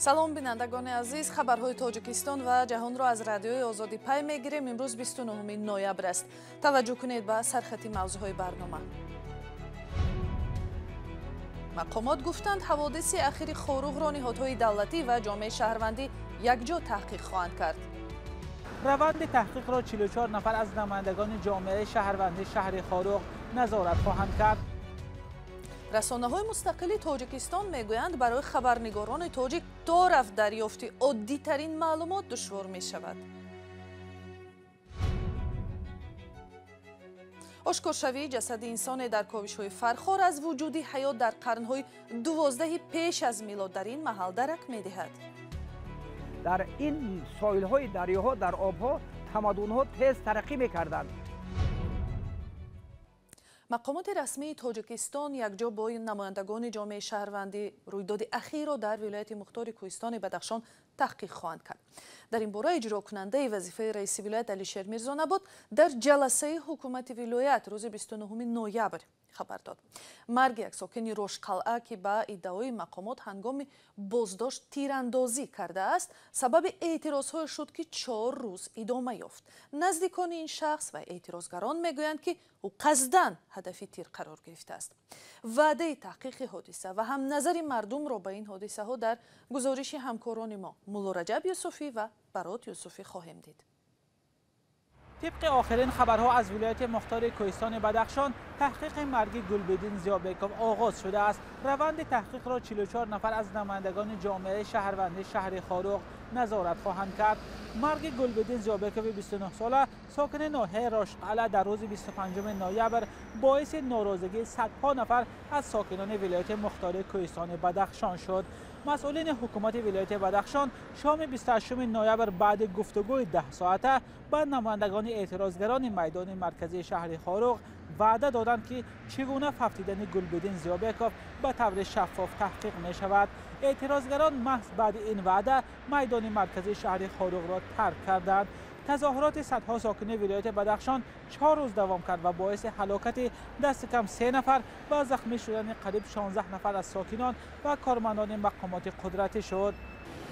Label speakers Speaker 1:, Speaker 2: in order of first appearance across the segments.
Speaker 1: салом бинандагони азиз, хабарҳои тоҷикистон ва ҷаҳонро аз радиои озодӣ пай мегирем. имрӯз 29 ноябр аст. таваҷҷӯҳ кунед ба сархати мавзӯъҳои барнома. мақомот гуфтанд ҳаводиси ахири хоруғро ниҳодҳои давлатӣ ва ҷомеаи шаҳрвандӣ якҷо таҳқиқ хоҳанд кард.
Speaker 2: روند تحقیق را 44 نفر از نمایندگان جامعه شهروندی شهر خاروغ نظارت خواهند کرد.
Speaker 1: расонаҳои мустақили тоҷикистон мегӯянд барои хабарнигорони тоҷик то рафт дарёфти оддитарин маълумот душвор мешавад. ошкоршавии ҷасади инсоне дар ковишҳои фархор аз вуҷуди ҳаёт дар қарнҳои 12 пеш аз милод дар ин маҳал дарак медиҳад.
Speaker 3: در این ساحل‌های دریاها در آبها تمدن‌ها تیز ترقی می‌کردند.
Speaker 1: مقامات رسمی تاجیکستان یکجا با نمایندگان جامعه شهروندی رویداد اخیر در ولایت مختار کوهستان بدخشان تحقیق خواهند کرد. در این باره اجرا کننده وظیفه رئیس ولایت علیشیر میرزاناباد در جلسه حکومت ولایت روز 29 نوامبر خبر داد. مرگ یک ساکن روشقلعه که با ادعای مقامات هنگام بازداشت تیراندازی کرده است سبب اعتراض‌های شد که 4 روز ادامه یافت. نزدیکان این شخص و اعتراضگران میگویند که او قصداً هدف تیر قرار گرفته است. وعده تحقیق حادثه و هم نظر مردم را به این حادثه ها در گزارش همکاران ما مولا رجب یوسفی و برات یوسفی خواهیم دید.
Speaker 2: طبق آخرین خبرها از ولایت مختار کوهستان بدخشان تحقیق مرگ گلبدین زیابکوف آغاز شده است. روند تحقیق را 44 نفر از نمایندگان جامعه شهروندی شهر خاروغ نظارت خواهند کرد. مرگ گلبدین زیابکوف 29 ساله ساکن ناحیه روشقلعه در روز 25 نوامبر باعث ناراضگی صدها نفر از ساکنان ولایت مختار کوهستان بدخشان شد. مسئولین حکومت ولایت بدخشان شام 28 نوامبر بعد گفتگوی 10 ساعته با نمایندگان اعتراضگران میدان مرکزی شهر خاروغ وعده دادند که چگونه ففتیدن گلبدین زیابکوف به طور شفاف تحقیق می شود. اعتراضگران محض بعد این وعده میدان مرکزی شهر خاروغ را ترک کردند. تظاهرات صدها ساکن ولایت بدخشان 4 روز دوام کرد و باعث هلاکت دست کم 3 نفر و زخمی شدن قریب 16 نفر از ساکنان و کارمندان مقامات قدرتی شد.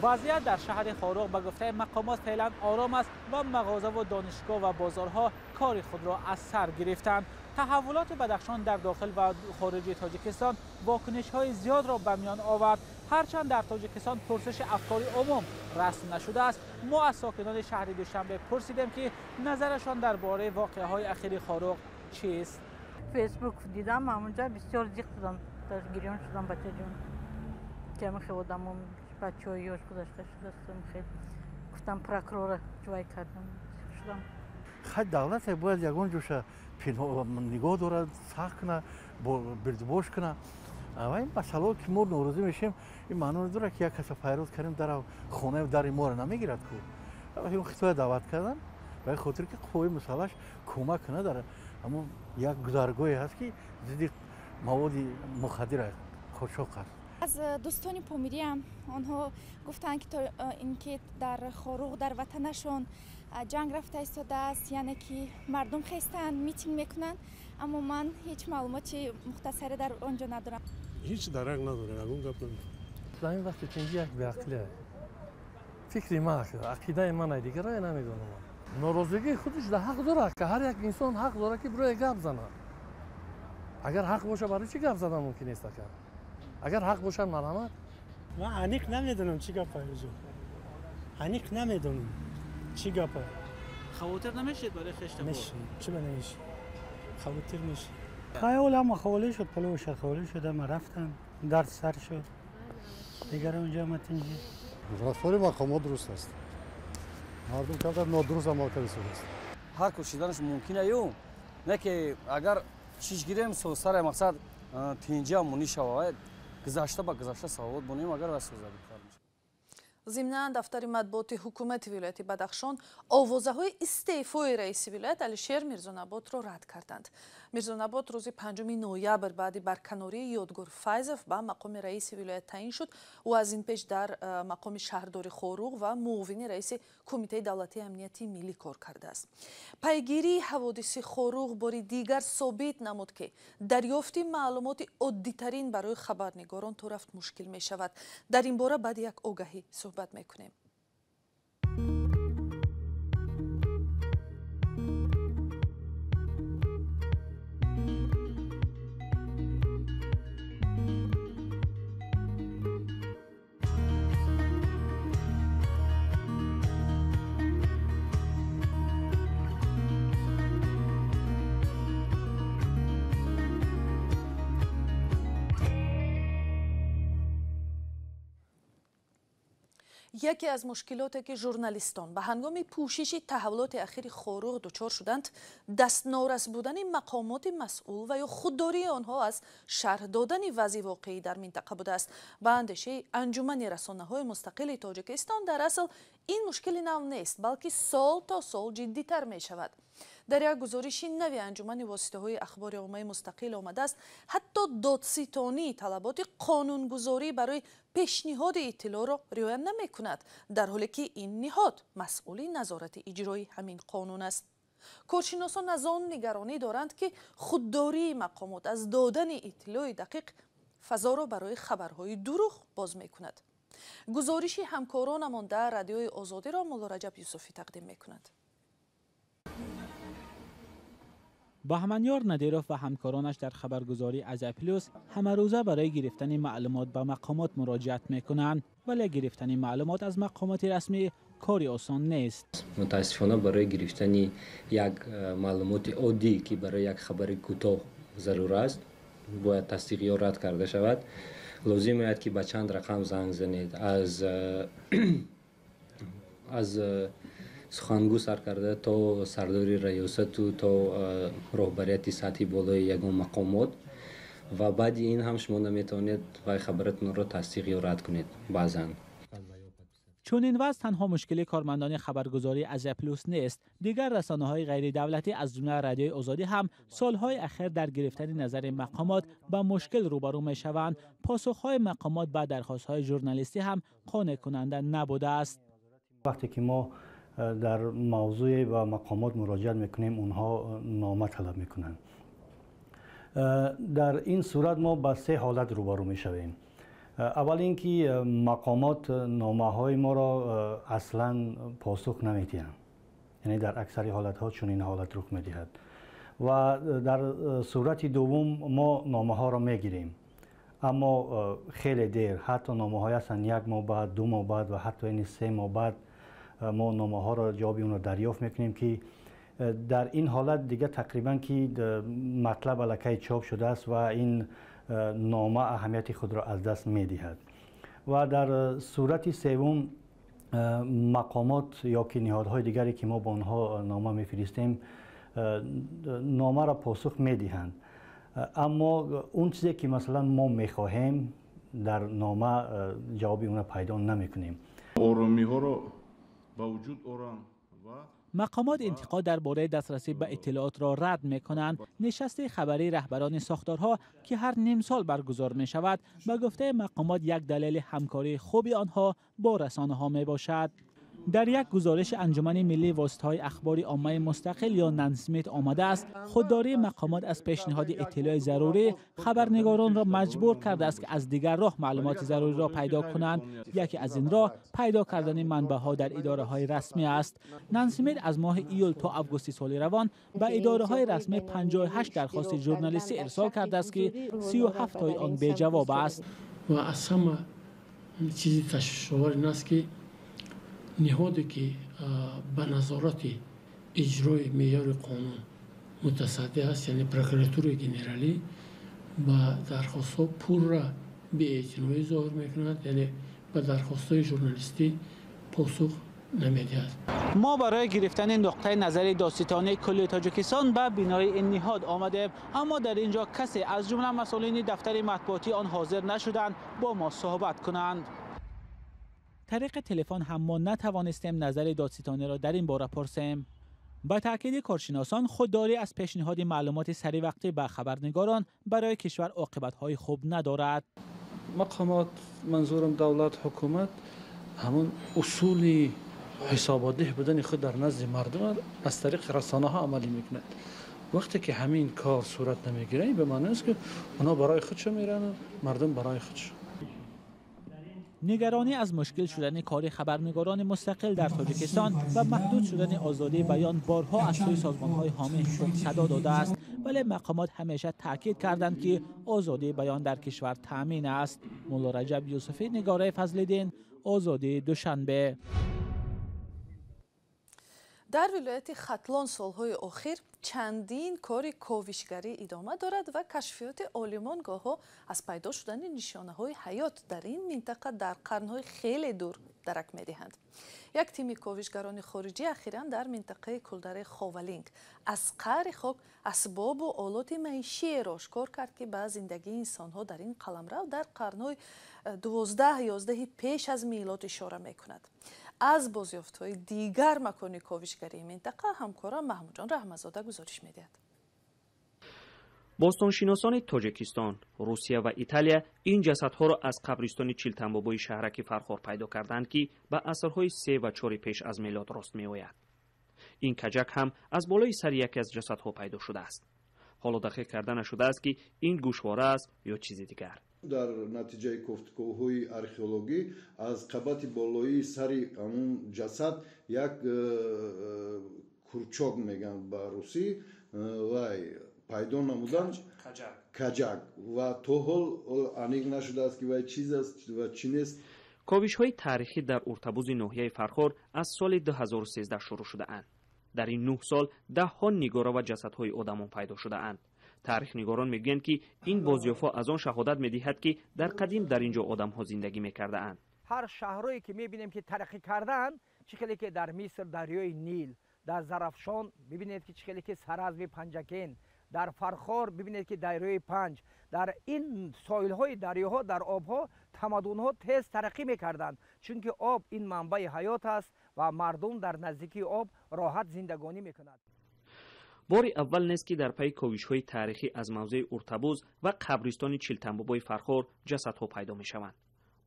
Speaker 2: وضعیت در شهر خاروغ به گفته مقامات فعلا آرام است و مغازه و دانشگاه و بازارها کار خود را از سر گرفتند. تحولات بدخشان در داخل و خارج تاجیکستان واکنش‌های زیاد را به میان آورد. هرچند در تاجیکستان پرسش افکار عموم رسم نشده است، ما از ساکنان شهر دوشنبه پرسیدیم که نظرشان درباره واقعه‌های اخیر خاروغ چیست.
Speaker 4: فیسبوک دیدم همونجا بسیار زیق شدم، گریان شدم بچه جون که من خودم بچه‌های یوش گذاشته شدم، خیلی گفتم پروکرور جوای کردم شدم.
Speaker 5: خیلی دولت باید یگان جوشه نگاه دارد سخت کنه بردباش کنه. و این مسئله که ما ناراضی میشیم این معنی نداره که یک کس پیروز کردیم در خانه و در ما رو نمیگیرد که این خطای دعوت کردن برای خاطر که قوی مسئلهش کمک نداره. اما یک گذرگاهی هست که ضد مواد مخدر قاچاق است.
Speaker 6: از دوستان پامیری هم آنها گفتند که اینکه در خاروغ در وطنشون جنگ رفته ایستاده است، یعنی که مردم خستن میتینگ میکنن، اما من هیچ معلوماتی مختصری در آنجا ندارم.
Speaker 7: هیچ درک نداره، اون گپ نمی‌کنه.
Speaker 8: در این وقت تنجی یک بی‌عقلیه. فکری من عقیده من دیگه را نمیدونم. ناراضگی خودش در حق داره که هر یک انسان حق داره که برای گپ زنه. اگر حق باشه برای چی گپ زدن ممکن نیست که؟ اگر حق باشه مرحمت.
Speaker 7: من انیق نمیدونم چی گپه اینجا. انیق نمیدونم چی گپه.
Speaker 2: خواطر نمیشید برای خشت
Speaker 7: میشه چی بنویسی؟ خواطر میشه.
Speaker 9: خیالم خوالی شد، پلوش خوالی شد، ما رفتم درد سر شد. دیگر اونجا متنجی.
Speaker 5: رفتار مقامات درست است. مردم که در نادرست عمل کرده است.
Speaker 10: هر کشیدنش ممکنه یو نه که اگر چیز گیریم سر مقصد تینجا مونی شود گذشته با گذشته سواد بونیم اگر واسه
Speaker 1: ضمناً دفتر مطبوعات حکومت ولایت بدخشان آوازه‌های استعفای رئیس ولایت علیشیر میرزانبات را رد کردند. میرزانبات روز 5 نوامبر بعد برکناری یادگار فیضف به مقام رئیس ولایت تعیین شد و از این پیش در مقام شهرداری خوروغ و معاون رئیس کمیته دولتی امنیتی ملی کار کرده است. پیگیری حوادث خوروغ بار دیگر ثابت نمود که دریافت معلومات عادی‌ترین برای خبرنگاران تا رفت مشکل می شود. در این باره بعد یک آگهی صحبت میکنیم. یکی از مشکلاتی که ژورنالیستان به هنگام پوشش تحولات اخیر خوروغ دچار شدند دست نارس بودن مقامات مسئول و یا خودداری آنها از شرح دادن وضع واقعی در منطقه بوده است. به اندیشه انجمن رسانه‌های مستقل تاجیکستان در اصل این مشکل نو نیست بلکه سال تا سال جدی‌تر می شود. در یک گزارش نوی انجمن واسطه‌های اخبار عامه مستقل آمده است حتی دادستانی طلبات قانونگذاری برای پیشنهاد اطلاع را رعایت نمی‌کند، در حالی که این نهاد مسئول نظارت اجرایی همین قانون است. کارشناسان از آن نگرانی دارند که خودداری مقامات از دادن اطلاع دقیق فضا را برای خبرهای دروغ باز می‌کند. گزارش همکارانمان در رادیوی آزادی را مولا رجب یوسفی تقدیم می‌کند.
Speaker 2: بهمنیار ندیروف و همکارانش در خبرگزاری ازپلوس همه روزه برای گرفتن معلومات به مقامات مراجعت میکنند، ولی گرفتن معلومات از مقامات رسمی کاری آسان نیست.
Speaker 11: متاسفانه برای گرفتن یک معلومات عادی که برای یک خبر کوتاه ضرور است باید تصدیق یا رد کرده شود. لازم است که به چند رقم زنگ زنید، از سخنگو سرکرده تا سرداری ریاست و تا رهبریت سطحی بالای یگان مقامات و بعد این هم شما نمیتونید و خبرتون را تصدیق یا رد کنید. بعضاً
Speaker 2: چون این وضع تنها مشکل کارمندان خبرگزاری ازپلوس نیست، دیگر رسانه‌های غیر دولتی از جمله رادیوی آزادی هم سالهای اخیر در گرفتن نظر مقامات با مشکل روبرو می‌شوند. پاسخ‌های مقامات به درخواست‌های ژورنالیستی هم قانع کننده نبوده است.
Speaker 9: وقتی که ما در موضوع و مقامات مراجعه میکنیم اونها نامه طلب میکنن. در این صورت ما با سه حالت روبرو میشویم. اول اینکه مقامات نامه های ما را اصلا پاسخ نمیدهند، یعنی در اکثر حالت ها چون این حالت رخ میدهد. و در صورت دوم ما نامه ها را میگیریم اما خیلی دیر، حتی نامه های هستند 1 ماه بعد، 2 ماه بعد و حتی این 3 ماه بعد ما نامه ها را جواب اون را دریافت میکنیم که در این حالت دیگه تقریبا که مطلب الکی چاپ شده است و این نامه اهمیت خود را از دست میدهد. و در صورت سوم مقامات یا که نهادهای دیگری که ما با آنها نامه میفرستیم نامه را پاسخ میدهند، اما اون چیزی که مثلا ما میخواهیم در نامه جواب اون را پیدا نمیکنیم.
Speaker 12: آرامی ها را با وجود آرام و
Speaker 2: مقامات انتقاد درباره دسترسی به اطلاعات را رد می‌کنند. نشست خبری رهبران ساختارها که هر نیم سال برگزار می‌شود، به گفته مقامات یک دلیل همکاری خوبی آنها با رسانه‌ها میباشد. در یک گزارش انجمن ملی واسطه‌های اخباری عامه مستقل یا ننسمیت آمده است خودداری مقامات از پیشنهاد اطلاع ضروری خبرنگاران را مجبور کرده است که از دیگر راه معلومات ضروری را پیدا کنند. یکی از این راه پیدا کردن منبع‌ها در اداره‌های رسمی است. ننسمیت از ماه ایول تا آگوست سال روان به اداره‌های رسمی 58 درخواست ژورنالیستی ارسال کرده است که 37 تای آن بی جواب است.
Speaker 13: و از همه چیزی تشویش‌آور این است که نهادی که به نظارت اجرای معیار قانون متصدی است، یعنی پروکراتور گنرالی، با درخواست‌ها پر را بی‌اعتنایی ظاهر می‌کند، یعنی به درخواست‌های ژورنالیستی پاسخ نمی‌دهد.
Speaker 2: ما برای گرفتن نقطه نظر دادستانی کل تاجیکستان به بینای این نهاد آمدیم، اما در اینجا کسی از جمله مسئولین دفتر مطبوعاتی آن حاضر نشدند با ما صحبت کنند. طریق تلفن هم ما نتوانستیم نظر دادستانی را در این باره پرسیم. با تاکید کارشناسان خودداری از پیشنهاد معلومات سریع وقتی به خبرنگاران برای کشور عاقبت‌های خوب ندارد.
Speaker 8: مقامات منظورم دولت حکومت همون اصول حسابدهی بودن خود در نزد مردم از طریق رسانه ها عملی میکنند. وقتی که همین کار صورت نمیگیره این به معنی است که اونا برای خودشون میرن مردم برای خودشون.
Speaker 2: نگرانی از مشکل شدن کار خبرنگاران مستقل در تاجیکستان و محدود شدن آزادی بیان بارها از سوی سازمان‌های حامی حقوق صدا داده است، ولی مقامات همیشه تاکید کردند که آزادی بیان در کشور تامین است. مولا رجب یوسفی، نگاره فضل‌الدین، آزادی دوشنبه.
Speaker 1: در ولایت ختلان سالهای اخیر چندین کار کاوشگری ادامه دارد و کشفیات عالمان گاه‌ها از پیدا شدن نشانه‌های حیات در این منطقه در قرن‌های خیلی دور درک می‌دهند. یک تیم کاوشگران خارجی اخیراً در منطقه کلدره خاولینگ از قعر خاک اسباب و آلات معیشی را آشکار کرد که به زندگی انسان‌ها در این قلمرو در قرن‌های 12-11 پیش از میلاد اشاره می‌کند. از بازیافت‌های دیگر مکان کاوشگری منطقه همکارم محمود جان رحمت‌زاده گزارش می‌دهد.
Speaker 14: باستانشناسان تاجیکستان، روسیه و ایتالیا این جسدها را از قبرستان چیلتنبابوی شهرک فرخار پیدا کردند که به عصرهای 3 و 4 پیش از میلاد راست می‌آید. این کجک هم از بالای سر یکی از جسدها پیدا شده است. حالا دقیق کرده نشده است که این گوشواره است یا چیز دیگر.
Speaker 15: در نتیجه گفتگوهای археологی از قبط بالایی سر همون جسد یک کورچاک میگن به روسی و پیدا نمودن کجک و تو حال انیق نشده است که وای چیز است و چی نیست.
Speaker 14: کاوش‌های تاریخی در ارتبوز ناحیه فرخار از سال 2013 شروع شده اند. در این 9 سال ده‌ها نگاره و جسدهای آدمان پیدا شده اند. تاریخ نگاران میگویند که این بازیافا از آن شهادت میدهد که در قدیم در اینجا آدم‌ها زندگی میکرده اند.
Speaker 3: هر شهرهایی که میبینیم که ترقی کردن، چخیلی که در مصر دریای نیل، در زرافشان ببینید که چخیلی که سرازب پنجکین، در فرخار ببینید که دریای پنج، در این ساحل‌های دریاها در آبها تمدن‌ها تیز ترقی میکردند، چون که آب این منبع حیات است و مردم در نزدیکی آب راحت زندگانی میکنند.
Speaker 14: بار اول نیست که در پی کاوش‌های تاریخی از موضع ارتبوز و قبرستان چیلتنبابوی فرخار جسدها پیدا می‌شوند.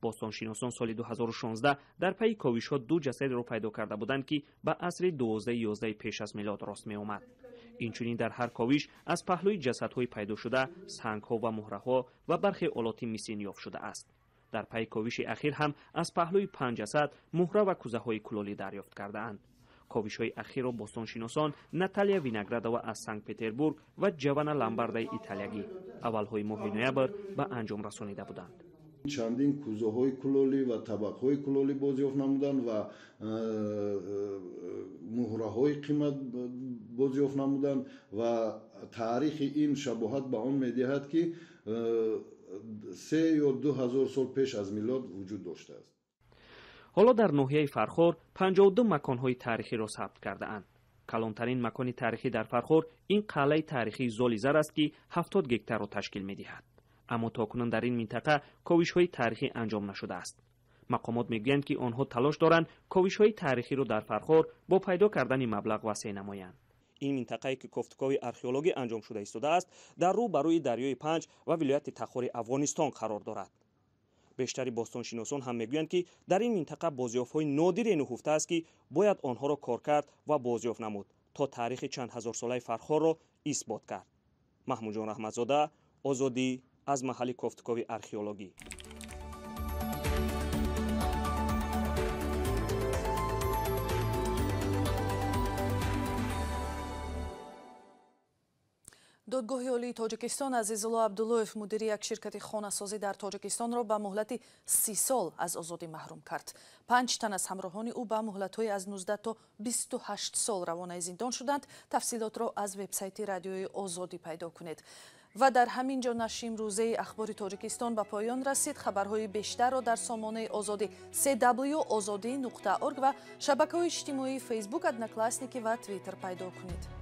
Speaker 14: باستانشناسان سال 2016 در پی کاوش‌ها 2 جسد را پیدا کرده بودند که به عصر 12-11 پیش از میلاد راست می‌آمد. اینچنین در هر کاوش از پهلوی جسدهای پیدا شده سنگ‌ها و مهره‌ها و برخی آلات مسین یافت شده است. در پی کاوش اخیر هم از پهلوی 5 جسد مهره و کوزه‌های کلالی دریافت کرده‌اند. کاوش‌های اخیر را باستانشناسان ناتالیا وینگرادووا از سنت پتربورگ و جوانا لامباردای ایتالیایی اولهای ماه نوامبر به انجام رسانیده بودند.
Speaker 15: چندین کوزه‌های کلالی و طبق‌های کلالی بازیافت نمودند و مهره‌های قیمت بازیافت نمودند و تاریخ این شباهت به آن می‌دهد که 3 یا 2000 سال پیش از میلاد وجود داشته است.
Speaker 14: حالا در ناحیه فرخار 52 مکان‌های تاریخی را ثبت کرده اند. کلانترین مکان تاریخی در فرخار این قلعه تاریخی زالیزر است که 70 گکتار را تشکیل می‌دهد. اما تاکنون در این منطقه کاوش‌های تاریخی انجام نشده است. مقامات میگویند که آنها تلاش دارند کاوش‌های تاریخی را در فرخار با پیدا کردن مبلغ وسیع نمایند. این منطقه‌ای که گفتگوی آرخئولوژی انجام شده ایستاده است در رو بروی دریای پنج و ولایت تخار افغانستان قرار دارد. بیشتری باستانشناسان هم میگویند که در این منطقه بازیافت‌های نادری نهفته است که باید آنها را کار کرد و بازیافت نمود تا تاریخ چند هزار ساله فرخار را اثبات کرد. محمود جان رحمت‌زاده، آزادی از محل گفتگوی آرخئولوژی.
Speaker 1: دادگاه عالی تاجیکستان عزیزالله عبداللهف مدیر یک شرکت خانه‌سازی در تاجیکستان را به مهلت 30 سال از آزادی محروم کرد. 5 تن از همراهان او به مهلت‌های از 19 تا 28 سال روانه زندان شدند. تفصیلات را از وبسایت رادیوی آزادی پیدا کنید. و در همین جا نشر امروزه اخبار تاجیکستان به پایان رسید. خبرهای بیشتر را در سامانه آزادی cwazadi.org و شبکه‌های اجتماعی فیسبوک، ادناکلاسنیکی و توییتر پیدا کنید.